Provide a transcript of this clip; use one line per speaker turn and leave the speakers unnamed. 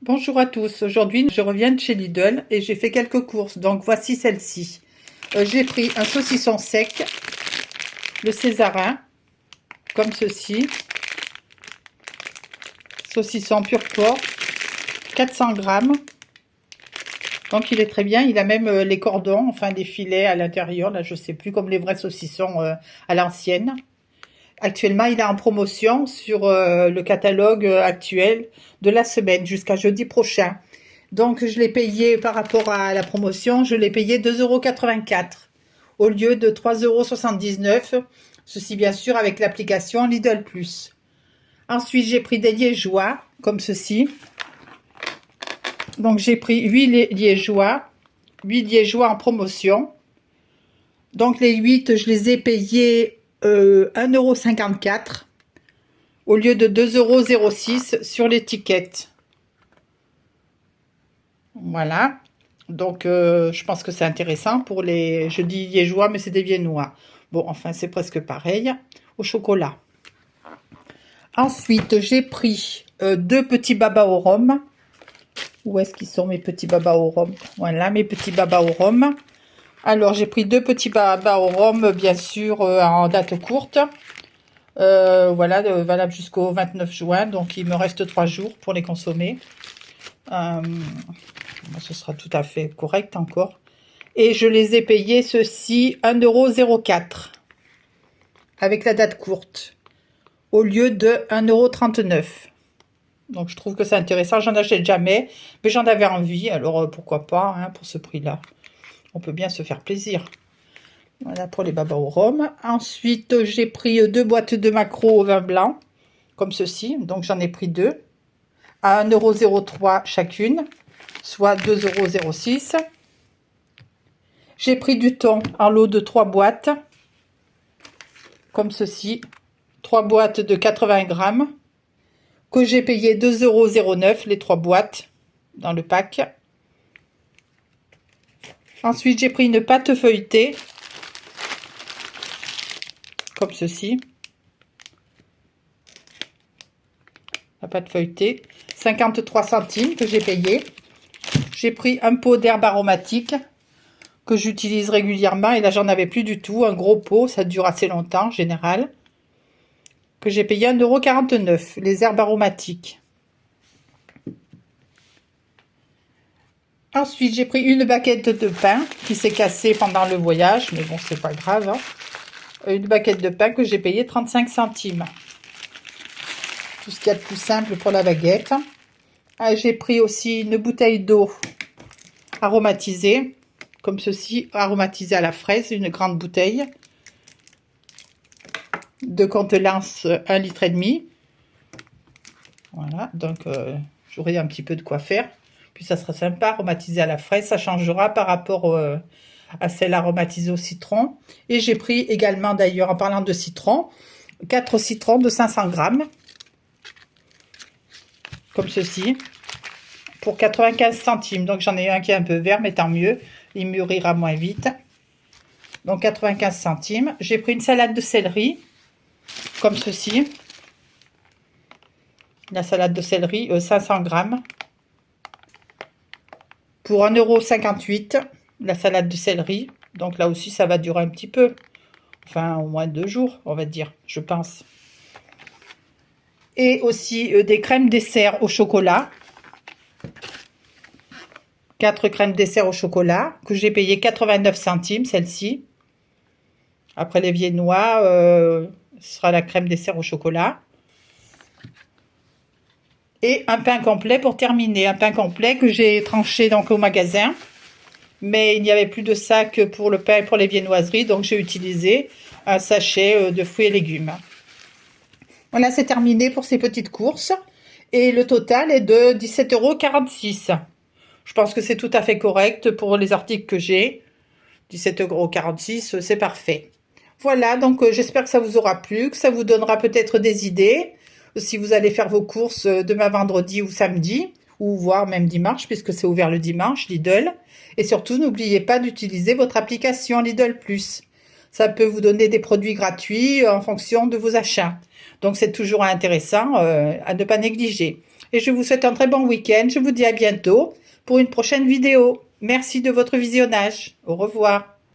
Bonjour à tous, aujourd'hui je reviens de chez Lidl et j'ai fait quelques courses, donc voici celle-ci. J'ai pris un saucisson sec, le Césarin, comme ceci, saucisson pur porc, 400 grammes, donc il est très bien, il a même les cordons, enfin des filets à l'intérieur, là je sais plus, comme les vrais saucissons à l'ancienne. Actuellement, il est en promotion sur le catalogue actuel de la semaine jusqu'à jeudi prochain. Donc, je l'ai payé par rapport à la promotion, je l'ai payé 2,84 € au lieu de 3,79 €. Ceci, bien sûr, avec l'application Lidl Plus. Ensuite, j'ai pris des liégeois, comme ceci. Donc, j'ai pris 8 liégeois, 8 liégeois en promotion. Donc, les 8, je les ai payés 1,54 € au lieu de 2,06 € sur l'étiquette. Voilà. Donc, je pense que c'est intéressant pour les... Je dis liégeois, mais c'est des viennois. Bon, enfin, c'est presque pareil. Au chocolat. Ensuite, j'ai pris 2 petits babas au rhum. Où est-ce qu'ils sont mes petits babas au rhum? Voilà, mes petits babas au rhum. Alors, j'ai pris 2 petits babas au rhum, bien sûr, en date courte. Voilà, valable jusqu'au 29 juin. Donc, il me reste 3 jours pour les consommer. Ce sera tout à fait correct encore. Et je les ai payés, ceux-ci, 1,04 € avec la date courte, au lieu de 1,39 €. Donc, je trouve que c'est intéressant. J'en achète jamais, mais j'en avais envie. Alors, pourquoi pas, hein, pour ce prix-là. On peut bien se faire plaisir. Voilà pour les babas au rhum. Ensuite, j'ai pris 2 boîtes de maquereaux au vin blanc, comme ceci. Donc, j'en ai pris 2 à 1,03 € chacune, soit 2,06 €. J'ai pris du thon en lot de 3 boîtes, comme ceci. 3 boîtes de 80 grammes, que j'ai payé 2,09 € les 3 boîtes dans le pack. Ensuite, j'ai pris une pâte feuilletée, comme ceci. La pâte feuilletée, 53 centimes que j'ai payé. J'ai pris un pot d'herbes aromatiques que j'utilise régulièrement et là j'en avais plus du tout, un gros pot, ça dure assez longtemps en général, que j'ai payé 1,49 €, les herbes aromatiques. Ensuite, j'ai pris une baguette de pain qui s'est cassée pendant le voyage, mais bon, c'est pas grave, hein. Une baguette de pain que j'ai payé 35 centimes. Tout ce qu'il y a de plus simple pour la baguette. J'ai pris aussi une bouteille d'eau aromatisée, comme ceci, aromatisée à la fraise, une grande bouteille de contenance 1,5 litre. Voilà, donc j'aurai un petit peu de quoi faire. Puis ça sera sympa, aromatisé à la fraise, ça changera par rapport à celle aromatisée au citron. Et j'ai pris également, d'ailleurs, en parlant de citron, 4 citrons de 500 grammes, comme ceci, pour 95 centimes. Donc j'en ai un qui est un peu vert, mais tant mieux, il mûrira moins vite. Donc 95 centimes. J'ai pris une salade de céleri, comme ceci. La salade de céleri, 500 grammes. Pour 1,58 €, la salade de céleri. Donc là aussi, ça va durer un petit peu. Enfin, au moins 2 jours, on va dire, je pense. Et aussi des crèmes dessert au chocolat. 4 crèmes dessert au chocolat, que j'ai payé 89 centimes, celle-ci. Après les viennois, ce sera la crème dessert au chocolat. Et un pain complet pour terminer. Un pain complet que j'ai tranché donc au magasin. Mais il n'y avait plus de sac pour le pain et pour les viennoiseries. Donc j'ai utilisé un sachet de fruits et légumes. Voilà, c'est terminé pour ces petites courses. Et le total est de 17,46 €. Je pense que c'est tout à fait correct pour les articles que j'ai. 17,46 €, c'est parfait. Voilà, donc j'espère que ça vous aura plu, que ça vous donnera peut-être des idées. Si vous allez faire vos courses demain vendredi ou samedi, ou voire même dimanche, puisque c'est ouvert le dimanche, Lidl. Et surtout, n'oubliez pas d'utiliser votre application Lidl Plus. Ça peut vous donner des produits gratuits en fonction de vos achats. Donc, c'est toujours intéressant à ne pas négliger. et je vous souhaite un très bon week-end. Je vous dis à bientôt pour une prochaine vidéo. Merci de votre visionnage. Au revoir.